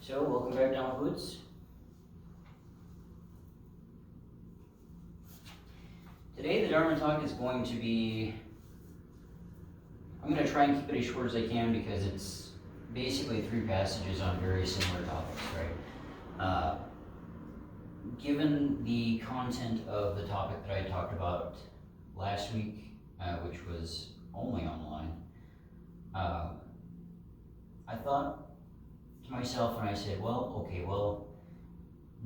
So, welcome back down Woods. Today the Dharma talk is going to be, I'm going to try and keep it as short as I can because it's basically 3 passages on very similar topics, right? Given the content of the topic that I talked about last week, which was only online, I thought to myself and I said,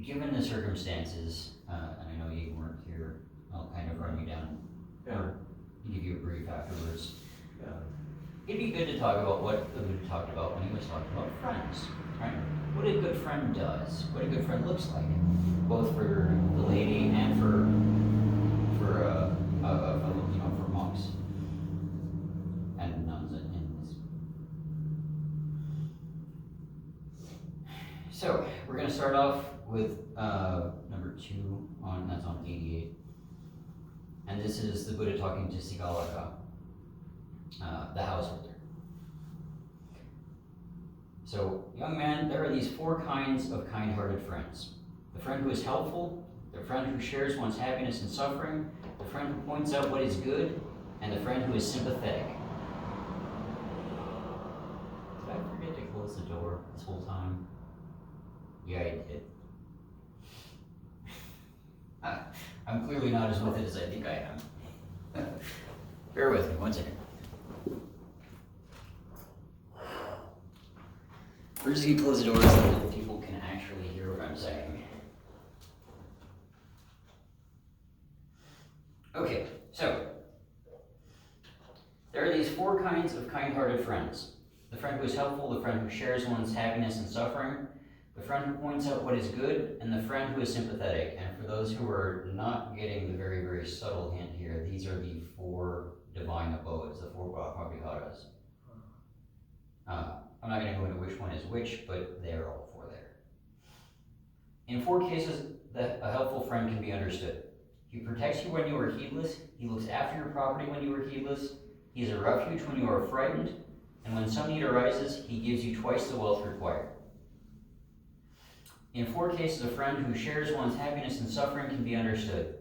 given the circumstances, and I know you weren't here, I'll kind of run you down or give you a brief afterwards. It'd be good to talk about what the Buddha talked about when he was talking about friends, right? What a good friend does, what a good friend looks like, both for the lady and for monks and nuns and this. So we're going to start off with number 2 that's on 88, and this is the Buddha talking to Sigalaka, the householder. So, young man, there are these 4 kinds of kind-hearted friends: the friend who is helpful, the friend who shares one's happiness and suffering, the friend who points out what is good, and the friend who is sympathetic. Did I forget to close the door this whole time? Yeah, I did. I'm clearly not as with it as I think I am. Bear with me, 1 second. We're just gonna close the door so that people can actually hear what I'm saying. Okay, so there are these 4 kinds of kind-hearted friends: the friend who is helpful, the friend who shares one's happiness and suffering, the friend who points out what is good, and the friend who is sympathetic. And for those who are not getting the very, very subtle hint here, these are the 4 divine abodes, the 4 Brahmaviharas. I'm not going to go into which one is which, but they're all 4 there. In 4 cases, a helpful friend can be understood. He protects you when you are heedless, he looks after your property when you are heedless, he is a refuge when you are frightened, and when some need arises, he gives you twice the wealth required. In 4 cases, a friend who shares one's happiness and suffering can be understood.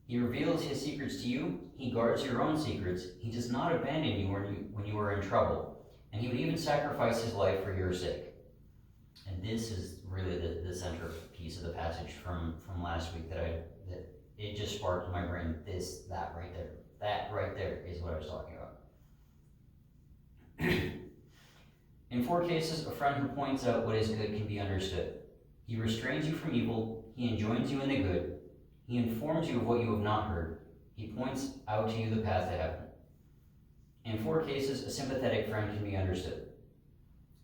He reveals his secrets to you, he guards your own secrets, he does not abandon you when you are in trouble, and he would even sacrifice his life for your sake. And this is really the central piece of the passage from last week that it just sparked in my brain. That right there is what I was talking about. In 4 cases, a friend who points out what is good can be understood. He restrains you from evil, he enjoins you in the good, he informs you of what you have not heard, he points out to you the path to heaven. In 4 cases, a sympathetic friend can be understood.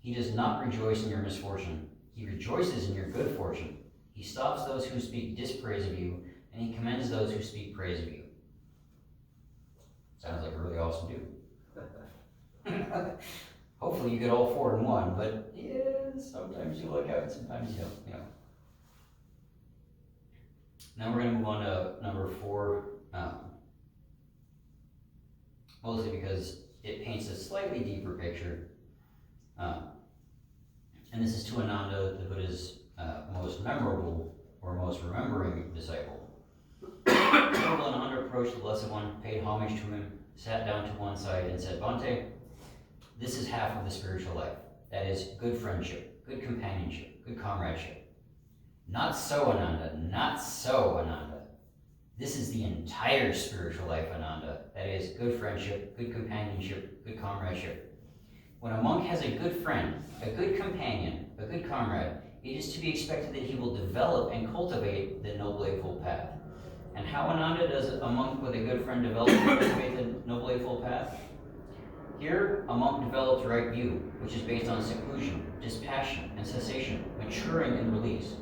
He does not rejoice in your misfortune, he rejoices in your good fortune. He stops those who speak dispraise of you, and he commends those who speak praise of you. Sounds like a really awesome dude. Hopefully you get all 4 in one, but yeah, sometimes you look out and sometimes you don't, Now we're going to move on to number 4, mostly because it paints a slightly deeper picture. And this is to Ananda, the Buddha's most memorable or most remembering disciple. Noble Ananda approached the Blessed One, paid homage to him, sat down to one side, and said, "Bhante, this is half of the spiritual life. That is, good friendship, good companionship, good comradeship." "Not so, Ananda, not so, Ananda. This is the entire spiritual life, Ananda. That is, good friendship, good companionship, good comradeship. When a monk has a good friend, a good companion, a good comrade, it is to be expected that he will develop and cultivate the Noble Eightfold Path." And how, Ananda, does a monk with a good friend develop and cultivate the Noble Eightfold Path? Here, a monk develops right view, which is based on seclusion, dispassion, and cessation, maturing and release.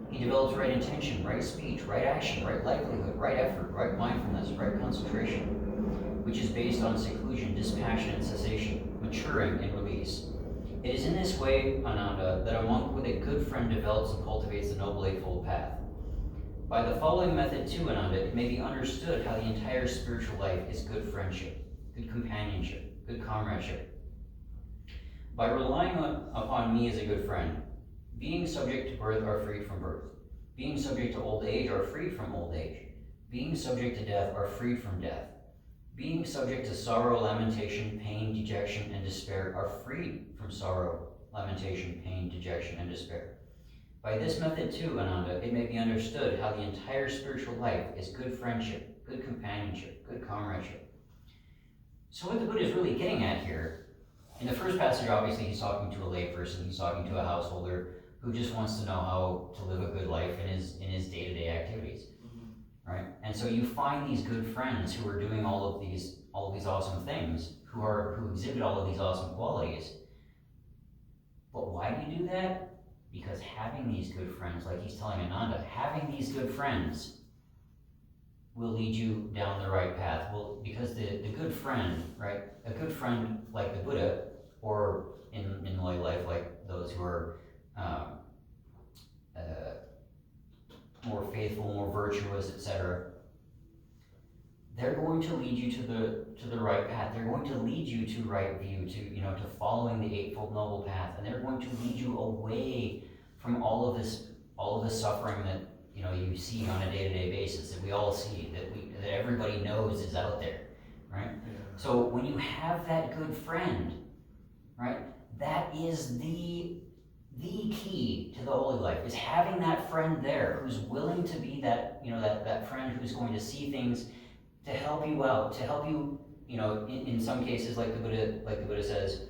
He develops right intention, right speech, right action, right livelihood, right effort, right mindfulness, right concentration, which is based on seclusion, dispassion, and cessation, maturing and release. It is in this way, Ananda, that a monk with a good friend develops and cultivates the Noble Eightfold Path. By the following method too, Ananda, it may be understood how the entire spiritual life is good friendship, good companionship, good comradeship. By relying upon me as a good friend, being subject to birth are freed from birth. Being subject to old age are freed from old age. Being subject to death are freed from death. Being subject to sorrow, lamentation, pain, dejection, and despair are freed from sorrow, lamentation, pain, dejection, and despair. By this method too, Ananda, it may be understood how the entire spiritual life is good friendship, good companionship, good comradeship. So what the Buddha is really getting at here, in the first passage, obviously he's talking to a layperson, he's talking to a householder who just wants to know how to live a good life in his day-to-day activities. Right? And so you find these good friends who are doing all of these awesome things, who exhibit all of these awesome qualities. But why do you do that? Because having these good friends, like he's telling Ananda, having these good friends will lead you down the right path. Well, because the good friend, right? A good friend like the Buddha, or in lay life like those who are more faithful, more virtuous, etc. They're going to lead you to the right path. They're going to lead you to right view, to following the Eightfold Noble Path, and they're going to lead you away from all of this suffering that you see on a day-to-day basis, that we all see, that everybody knows is out there, right? Yeah. So when you have that good friend, right, that is the key to the holy life, is having that friend there who's willing to be that friend who's going to see things to help you out, to help you, in some cases, like the Buddha says,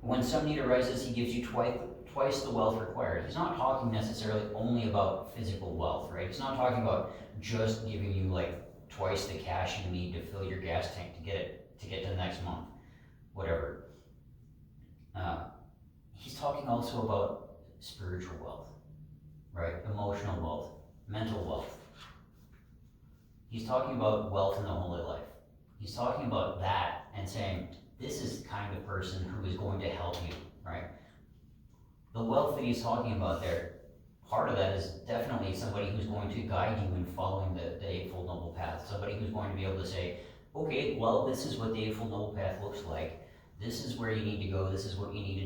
when some need arises, he gives you twice the wealth required. He's not talking necessarily only about physical wealth, right? He's not talking about just giving you like twice the cash you need to fill your gas tank to get to the next month, whatever. He's talking also about spiritual wealth, right? Emotional wealth, mental wealth. He's talking about wealth in the holy life. He's talking about that and saying, this is the kind of person who is going to help you, right? The wealth that he's talking about there, part of that is definitely somebody who's going to guide you in following the Eightfold Noble Path. Somebody who's going to be able to say, okay, well, this is what the Eightfold Noble Path looks like. This is where you need to go. This is what you need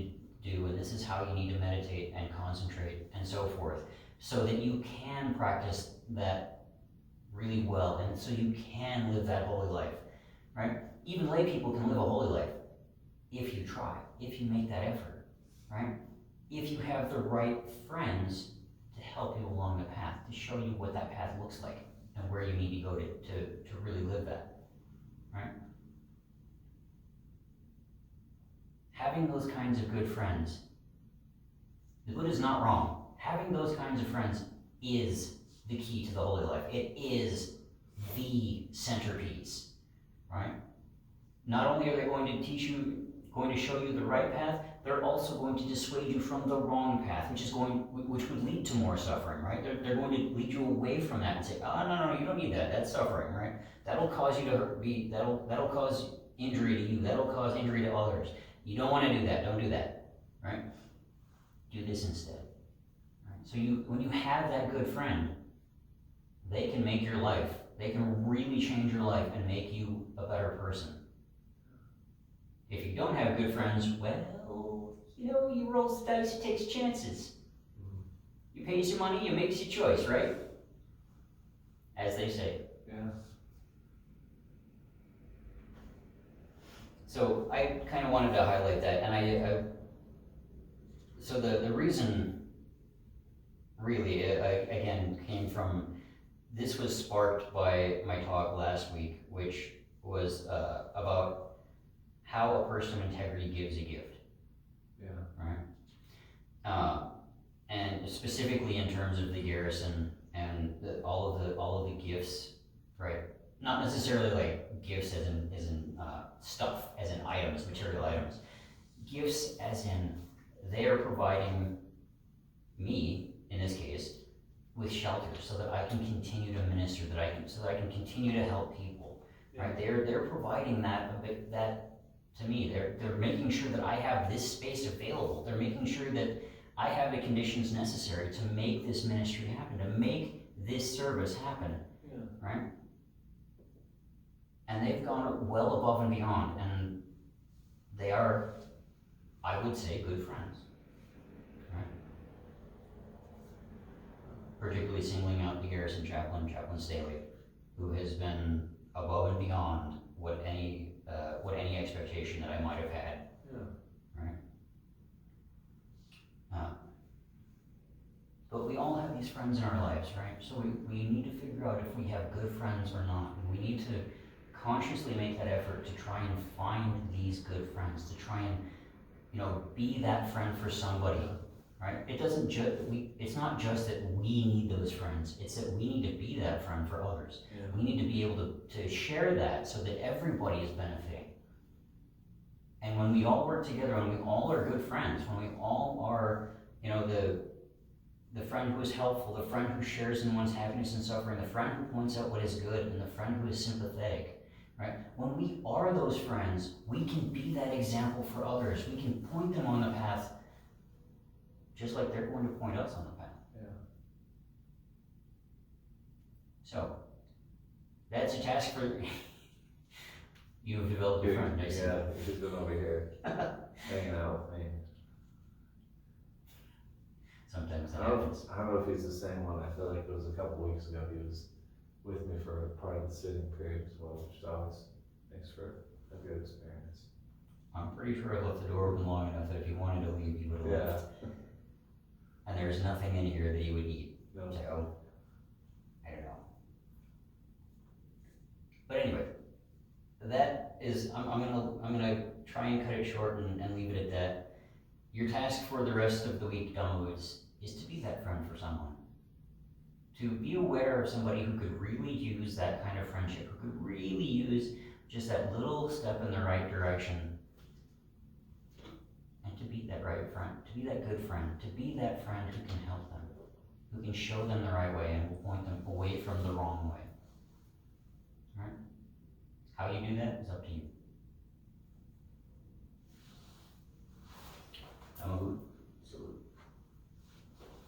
to do. And this is how you need to meditate and concentrate and so forth. So that you can practice that really well. And so you can live that holy life, right? Even lay people can live a holy life if you try, if you make that effort, right? If you have the right friends to help you along the path, to show you what that path looks like and where you need to go to really live that, right? Having those kinds of good friends, the Buddha's not wrong. Having those kinds of friends is the key to the holy life. It is the centerpiece, right? Not only are they going to teach you, going to show you the right path, they're also going to dissuade you from the wrong path, which would lead to more suffering, right? They're going to lead you away from that and say, oh, no, you don't need that. That's suffering, right? That'll cause you to that'll cause injury to you. That'll cause injury to others. You don't want to do that. Don't do that, right? Do this instead. Right? So when you have that good friend, they can make your life. They can really change your life and make you a better person. If you don't have good friends, well, you roll the dice, you take chances. You pay your money, you make your choice, right? As they say. Yeah. So I kind of wanted to highlight that, and so the reason really, again, came from, this was sparked by my talk last week, which was about how a person of integrity gives a gift. Yeah. Right? And specifically in terms of the garrison and all of the gifts, right? Not necessarily like gifts as in stuff, as in items, material items. Gifts as in they are providing me, in this case, with shelter so that I can continue to minister, so that I can continue to help people. Yeah. Right? They're providing that to me. They're making sure that I have this space available. They're making sure that I have the conditions necessary to make this ministry happen, to make this service happen. Yeah. Right? And they've gone well above and beyond, and they are I would say good friends. Right? Particularly singling out the Garrison Chaplain, Chaplain Staley, who has been above and beyond what any expectation that I might have had. Yeah. Right? But we all have these friends in our lives, right? So we need to figure out if we have good friends or not. And we need to consciously make that effort to try and find these good friends, to try and, be that friend for somebody, right? It's not just that we need those friends, it's that we need to be that friend for others. Yeah. We need to be able to share that so that everybody is benefiting. And when we all work together, when we all are good friends, when we all are, the friend who is helpful, the friend who shares in one's happiness and suffering, the friend who points out what is good, and the friend who is sympathetic, right? When we are those friends, we can be that example for others. We can point them on the path just like they're going to point us on the path. Yeah. So, that's a task for you have developed a friend, I see. Yeah, he's been over here hanging out with me. Sometimes that I don't happens. know if he's the same one. I feel like it was a couple weeks ago he was with me for a part of the sitting period as well, which always makes for a good experience. I'm pretty sure I left the door open long enough that if he wanted to leave, he would have left. And there's nothing in here that he would eat. No. So, I don't know. But anyway, that is, I'm gonna try and cut it short and leave it at that. Your task for the rest of the week, Dumbwoods, is to be that friend for someone. To be aware of somebody who could really use that kind of friendship, who could really use just that little step in the right direction. And to be that right friend, to be that good friend, to be that friend who can help them, who can show them the right way and will point them away from the wrong way. Right? How you do that is up to you.